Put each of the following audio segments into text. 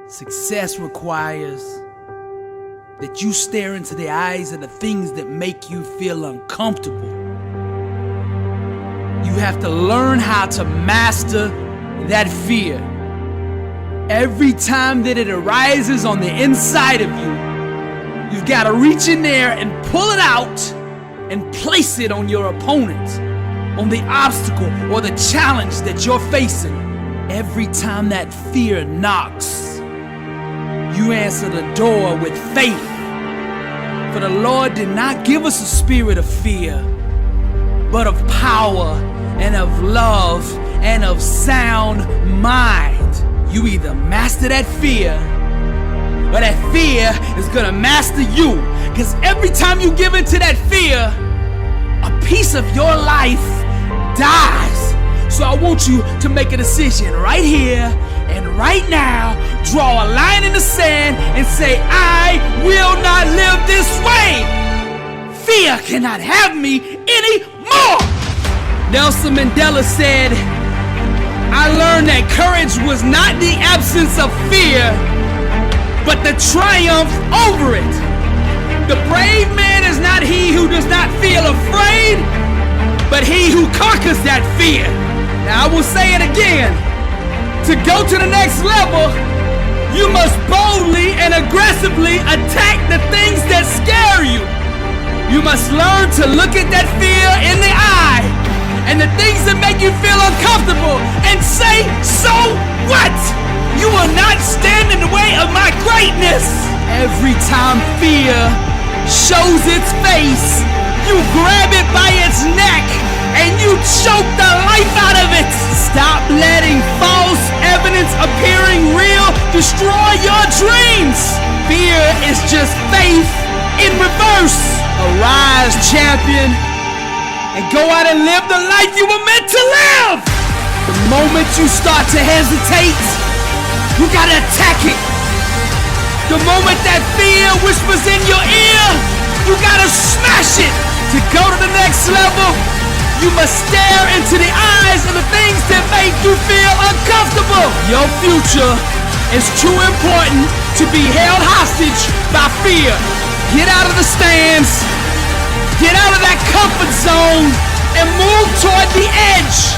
Success requires that you stare into the eyes of the things that make you feel uncomfortable. You have to learn how to master that fear. Every time that it arises on the inside of you, you've got to reach in there and pull it out and place it on your opponent, on the obstacle or the challenge that you're facing. Every time that fear knocks, you answer the door with faith. For the Lord did not give us a spirit of fear, but of power and of love and of sound mind. You either master that fear, or that fear is gonna master you. Because every time you give into that fear, a piece of your life dies. So I want you to make a decision right here and right now. Draw a line in the sand and say, I will not live this way. Fear cannot have me anymore. Nelson Mandela said, I learned that courage was not the absence of fear, but the triumph over it. The brave man is not he who does not feel afraid, but he who conquers that fear. Now I will say it again. To go to the next level, you must boldly and aggressively attack the things that scare you. You must learn to look at that fear in the eye and the things that make you feel uncomfortable and say, so what? You will not stand in the way of my greatness. Every time fear shows its face, you grab it by its neck and you choke the life out of it. Stop letting false evidence appearing real destroy your dreams. Fear is just faith in reverse. Arise, champion, and go out and live the life you were meant to live. The moment you start to hesitate, you gotta attack it. The moment that fear whispers in your ear, you gotta smash it. To go to the next level, you must stare into the eyes of the things that make you feel uncomfortable. Your future is too important to be held hostage by fear. Get out of the stands, get out of that comfort zone, and move toward the edge.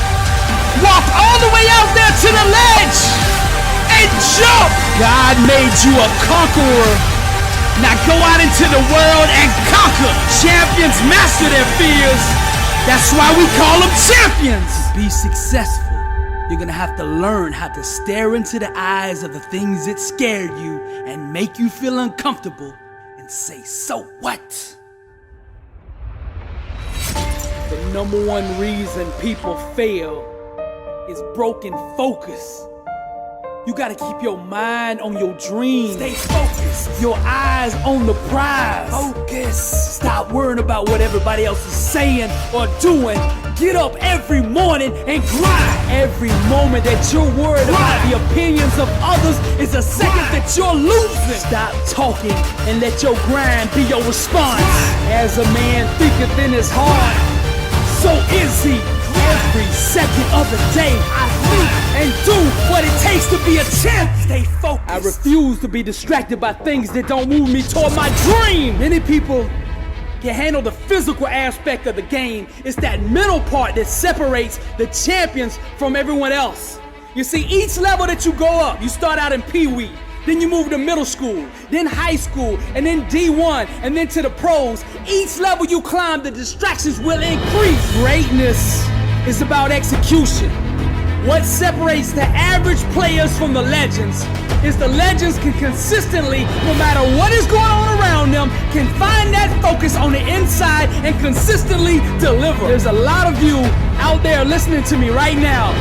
Walk all the way out there to the ledge and jump. God made you a conqueror. Now go out into the world and conquer. Champions master their fears. That's why we call them champions. To be successful, you're gonna have to learn how to stare into the eyes of the things that scared you and make you feel uncomfortable and say, so what? The number one reason people fail is broken focus. You gotta keep your mind on your dreams. Stay focused. Your eyes on the prize. Focus. Stop worrying about what everybody else is saying or doing. Get up every morning and grind. Every moment that you're worried about the opinions of others is a second that you're losing. Stop talking and let your grind be your response. As a man thinketh in his heart, so is he. Every second of the day, I think and do what it takes to be a champ. Stay focused. I refuse to be distracted by things that don't move me toward my dream. Many people can handle the physical aspect of the game. It's that mental part that separates the champions from everyone else. You see, each level that you go up, you start out in Pee-wee, then you move to middle school, then high school, and then D1, and then to the pros. Each level you climb, the distractions will increase. Greatness is about execution. What separates the average players from the legends is the legends can consistently, no matter what is going on around them, can find that focus on the inside and consistently deliver. There's a lot of you out there listening to me right now,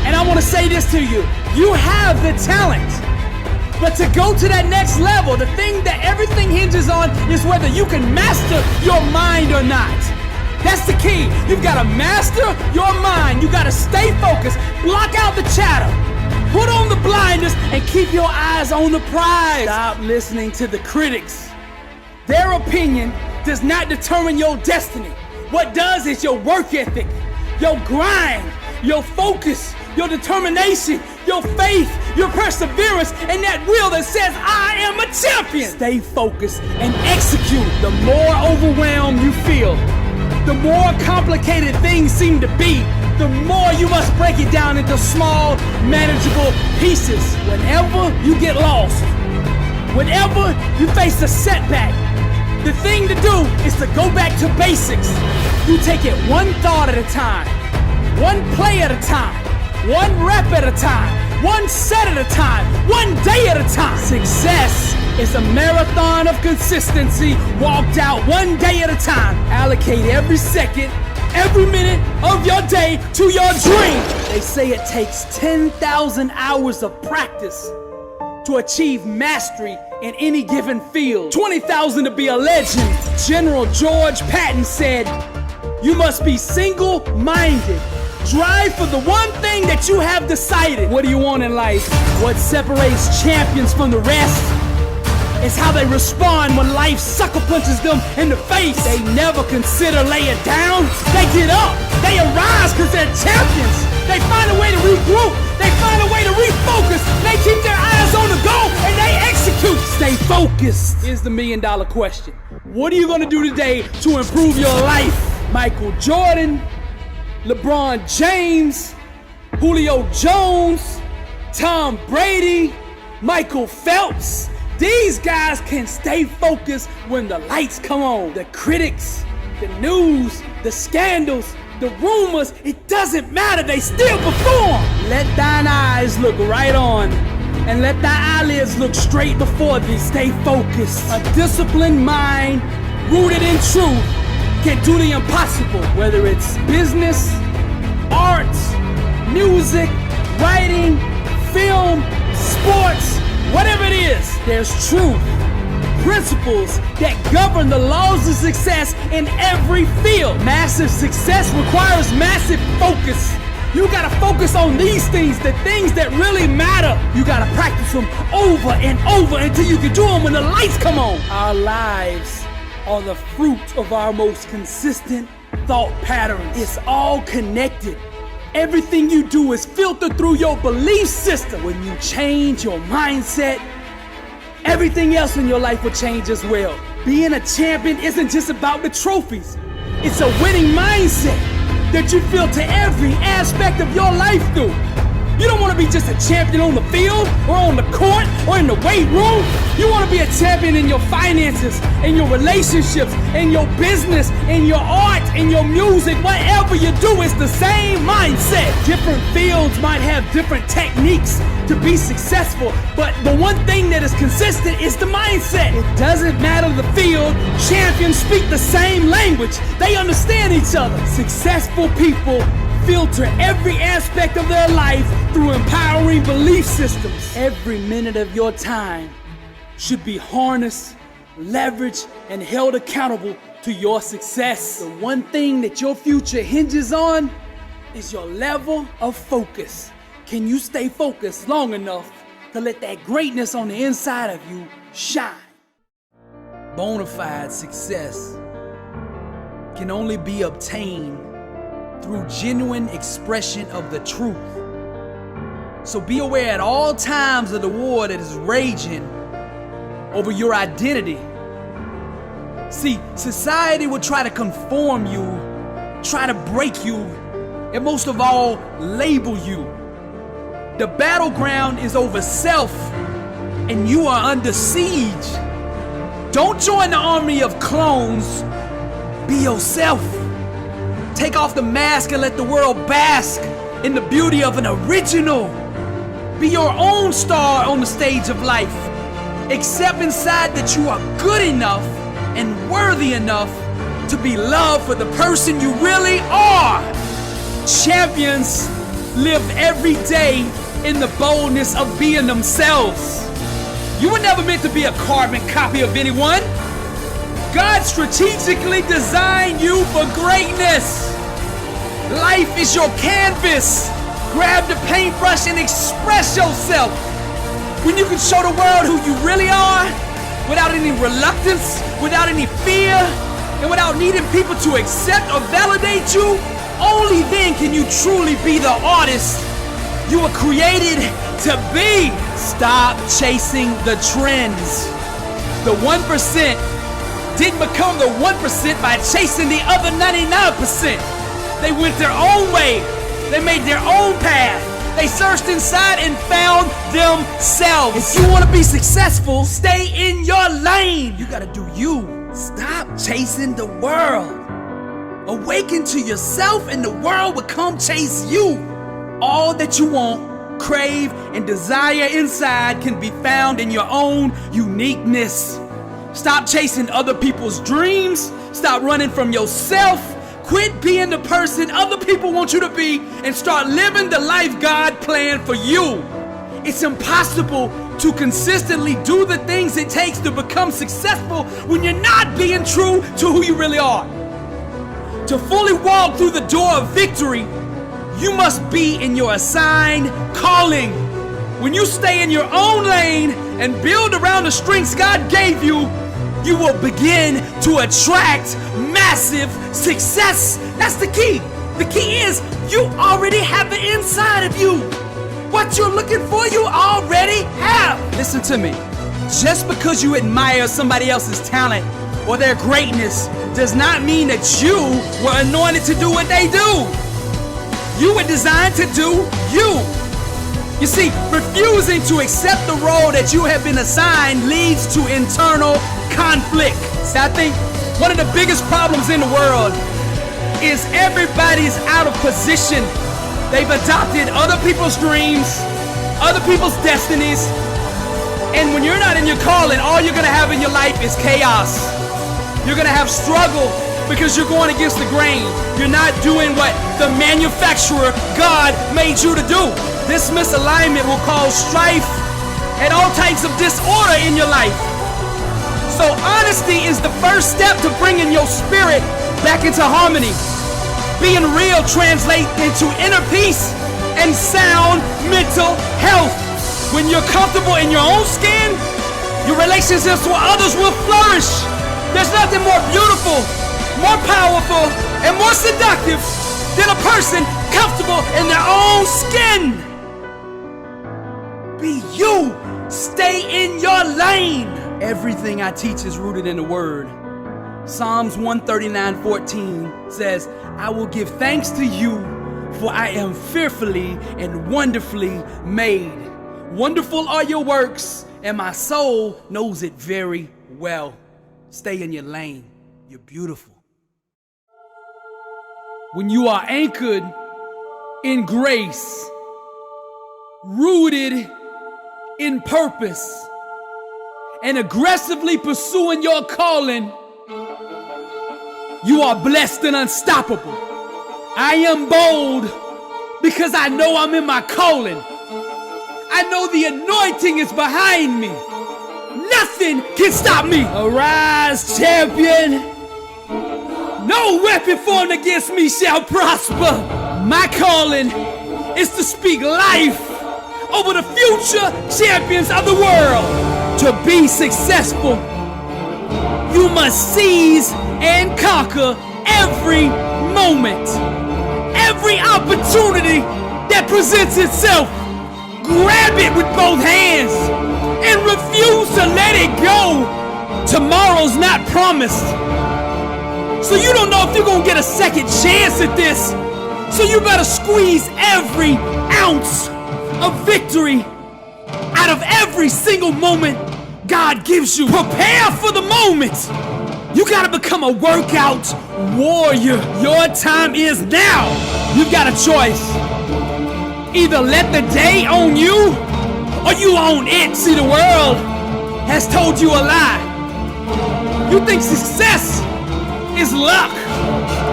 and I want to say this to you. You have the talent. But to go to that next level, the thing that everything hinges on is whether you can master your mind or not. That's the key. You've got to master your mind. You got to stay focused, block out the chatter, put on the blinders, and keep your eyes on the prize. Stop listening to the critics. Their opinion does not determine your destiny. What does is your work ethic, your grind, your focus, your determination, your faith, your perseverance, and that will that says, I am a champion. Stay focused and execute. The more overwhelmed you feel, the more complicated things seem to be, the more you must break it down into small, manageable pieces. Whenever you get lost, whenever you face a setback, the thing to do is to go back to basics. You take it one thought at a time, one play at a time, one rep at a time, one set at a time, one day at a time. Success is a marathon of consistency walked out one day at a time. Allocate every second, every minute of your day to your dream. They say it takes 10,000 hours of practice to achieve mastery in any given field. 20,000 to be a legend. General George Patton said, you must be single-minded. Drive for the one thing that you have decided. What do you want in life? What separates champions from the rest is how they respond when life sucker punches them in the face. They never consider laying down. They get up. They arise because they're champions. They find a way to regroup. They find a way to refocus. They keep their eyes on the goal and they execute. Stay focused. Here's the million-dollar question. What are you going to do today to improve your life? Michael Jordan, LeBron James, Julio Jones, Tom Brady, Michael Phelps. These guys can stay focused when the lights come on. The critics, the news, the scandals, the rumors, it doesn't matter, they still perform. Let thine eyes look right on and let thy eyelids look straight before thee. Stay focused. A disciplined mind rooted in truth can do the impossible, whether it's business, arts, music, writing, film, sports, whatever it is. There's truth, principles that govern the laws of success in every field. Massive success requires massive focus. You gotta focus on these things, the things that really matter. You gotta practice them over and over until you can do them when the lights come on. Our lives are the fruit of our most consistent thought patterns. It's all connected. Everything you do is filtered through your belief system. When you change your mindset, everything else in your life will change as well. Being a champion isn't just about the trophies. It's a winning mindset that you filter every aspect of your life through. You don't want to be just a champion on the field or on the court or in the weight room. You want to be a champion in your finances, in your relationships, in your business, in your art, in your music. Whatever you do, it's the same mindset. Different fields might have different techniques to be successful, but the one thing that is consistent is the mindset. It doesn't matter the field, champions speak the same language. They understand each other. Successful people filter every aspect of their life through empowering belief systems. Every minute of your time should be harnessed, leveraged, and held accountable to your success. The one thing that your future hinges on is your level of focus. Can you stay focused long enough to let that greatness on the inside of you shine? Bona fide success can only be obtained through genuine expression of the truth. So be aware at all times of the war that is raging over your identity. See, society will try to conform you, try to break you, and most of all, label you. The battleground is over self, and you are under siege. Don't join the army of clones. Be yourself. Take off the mask and let the world bask in the beauty of an original. Be your own star on the stage of life. Accept inside that you are good enough and worthy enough to be loved for the person you really are. Champions live every day in the boldness of being themselves. You were never meant to be a carbon copy of anyone. God strategically designed you for greatness. Life is your canvas. Grab the paintbrush and express yourself. When you can show the world who you really are, without any reluctance, without any fear, and without needing people to accept or validate you, only then can you truly be the artist You were created to be. Stop chasing the trends. The 1% didn't become the 1% by chasing the other 99%. They went their own way. They made their own path. They searched inside and found themselves. If you want to be successful, stay in your lane. You gotta do you. Stop chasing the world. Awaken to yourself and the world will come chase you. All that you want, crave, and desire inside can be found in your own uniqueness. Stop chasing other people's dreams. Stop running from yourself. Quit being the person other people want you to be and start living the life God planned for you. It's impossible to consistently do the things it takes to become successful when you're not being true to who you really are. To fully walk through the door of victory, you must be in your assigned calling. When you stay in your own lane and build around the strengths God gave you, you will begin to attract massive success. That's the key. The key is you already have it inside of you. What you're looking for, you already have. Listen to me. Just because you admire somebody else's talent or their greatness does not mean that you were anointed to do what they do. You were designed to do you. You see, refusing to accept the role that you have been assigned leads to internal conflict. So I think one of the biggest problems in the world is everybody's out of position. They've adopted other people's dreams, other people's destinies, and when you're not in your calling, all you're gonna have in your life is chaos. You're gonna have struggle because you're going against the grain. You're not doing what the manufacturer God made you to do. This misalignment will cause strife and all types of disorder in your life. So honesty is the first step to bringing your spirit back into harmony. Being real translates into inner peace and sound mental health. When you're comfortable in your own skin, your relationships with others will flourish. There's nothing more beautiful, more powerful, and more seductive than a person comfortable in their own skin. Be you. Stay in your lane. Everything I teach is rooted in the Word. Psalms 139:14 says, I will give thanks to you, for I am fearfully and wonderfully made. Wonderful are your works, and my soul knows it very well. Stay in your lane. You're beautiful. When you are anchored in grace, rooted in purpose, and aggressively pursuing your calling, you are blessed and unstoppable. I am bold because I know I'm in my calling. I know the anointing is behind me. Nothing can stop me. Arise, champion. No weapon formed against me shall prosper. My calling is to speak life over the future champions of the world. To be successful, you must seize and conquer every moment, every opportunity that presents itself. Grab it with both hands and refuse to let it go. Tomorrow's not promised, so you don't know if you're gonna get a second chance at this. So you better squeeze every ounce of victory out of every single moment God gives you. Prepare for the moment. You gotta become a workout warrior. Your time is now. You've got a choice. Either let the day own you, or you own it. See, the world has told you a lie. You think success is luck.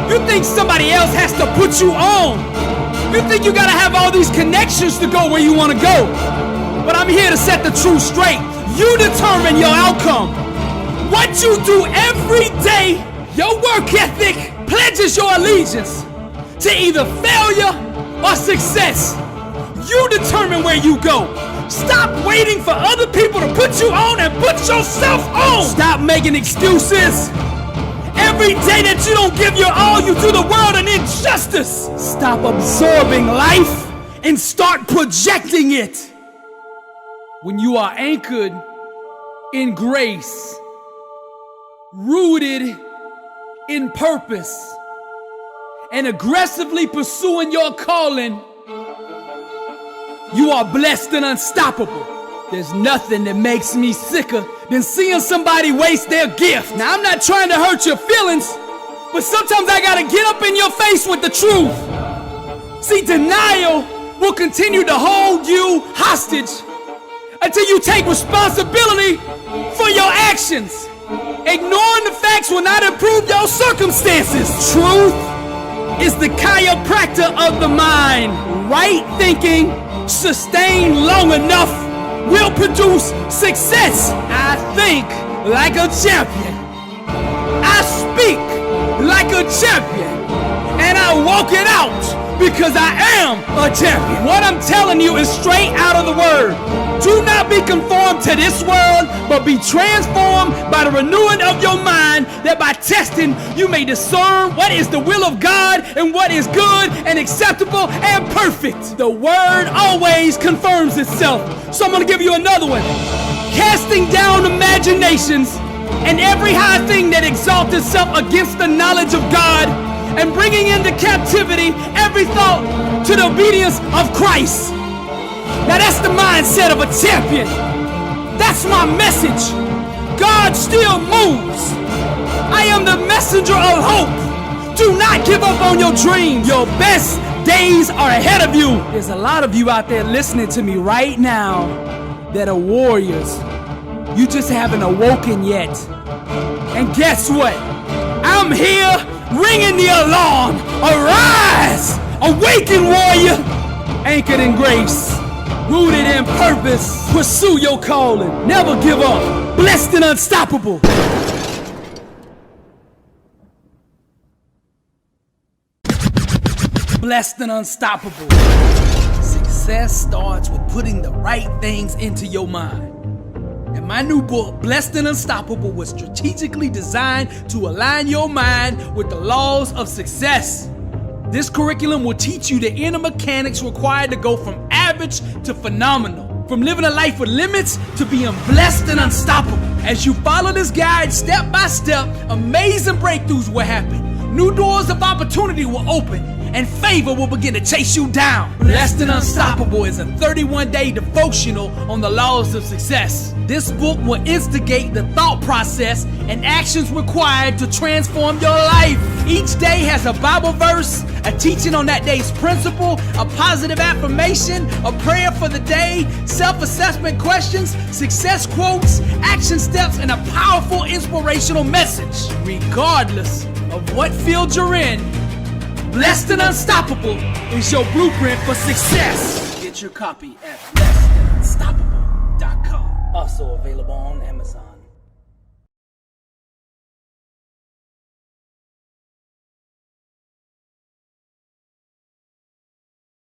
You think somebody else has to put you on. You think you gotta have all these connections to go where you wanna go. But I'm here to set the truth straight. You determine your outcome. What you do every day, your work ethic, pledges your allegiance to either failure or success. You determine where you go. Stop waiting for other people to put you on and put yourself on. Stop making excuses. Every day that you don't give your all, you do the world an injustice. Stop absorbing life and start projecting it. When you are anchored in grace, rooted in purpose, and aggressively pursuing your calling, you are blessed and unstoppable. There's nothing that makes me sicker than seeing somebody waste their gift. Now, I'm not trying to hurt your feelings, but sometimes I gotta get up in your face with the truth. See, denial will continue to hold you hostage until you take responsibility for your actions. Ignoring the facts will not improve your circumstances. Truth is the chiropractor of the mind. Right thinking, sustained long enough, will produce success. I think like a champion. I speak like a champion. And I walk it out because I am a champion. What I'm telling you is straight out of the word. Do not be conformed to this world, but be transformed by the renewing of your mind, that by testing you may discern what is the will of God and what is good and acceptable and perfect. The word always confirms itself. So I'm going to give you another one. Casting down imaginations and every high thing that exalts itself against the knowledge of God, and bringing into captivity every thought to the obedience of Christ. Now that's the mindset of a champion. That's my message. God still moves. I am the messenger of hope. Do not give up on your dreams. Your best days are ahead of you. There's a lot of you out there listening to me right now that are warriors. You just haven't awoken yet. And guess what? I'm here ringing the alarm. Arise! Awaken, warrior! Anchored in grace, rooted in purpose. Pursue your calling. Never give up. Blessed and unstoppable. Blessed and unstoppable. Success starts with putting the right things into your mind. And my new book, Blessed and Unstoppable, was strategically designed to align your mind with the laws of success. This curriculum will teach you the inner mechanics required to go from average to phenomenal, from living a life with limits to being blessed and unstoppable. As you follow this guide step by step, amazing breakthroughs will happen. New doors of opportunity will open, and favor will begin to chase you down. Blessed and Unstoppable is a 31-day devotional on the laws of success. This book will instigate the thought process and actions required to transform your life. Each day has a Bible verse, a teaching on that day's principle, a positive affirmation, a prayer for the day, self-assessment questions, success quotes, action steps, and a powerful inspirational message. Regardless of what field you're in, Blessed and Unstoppable is your blueprint for success. Get your copy at blessedandunstoppable.com. Also available on Amazon.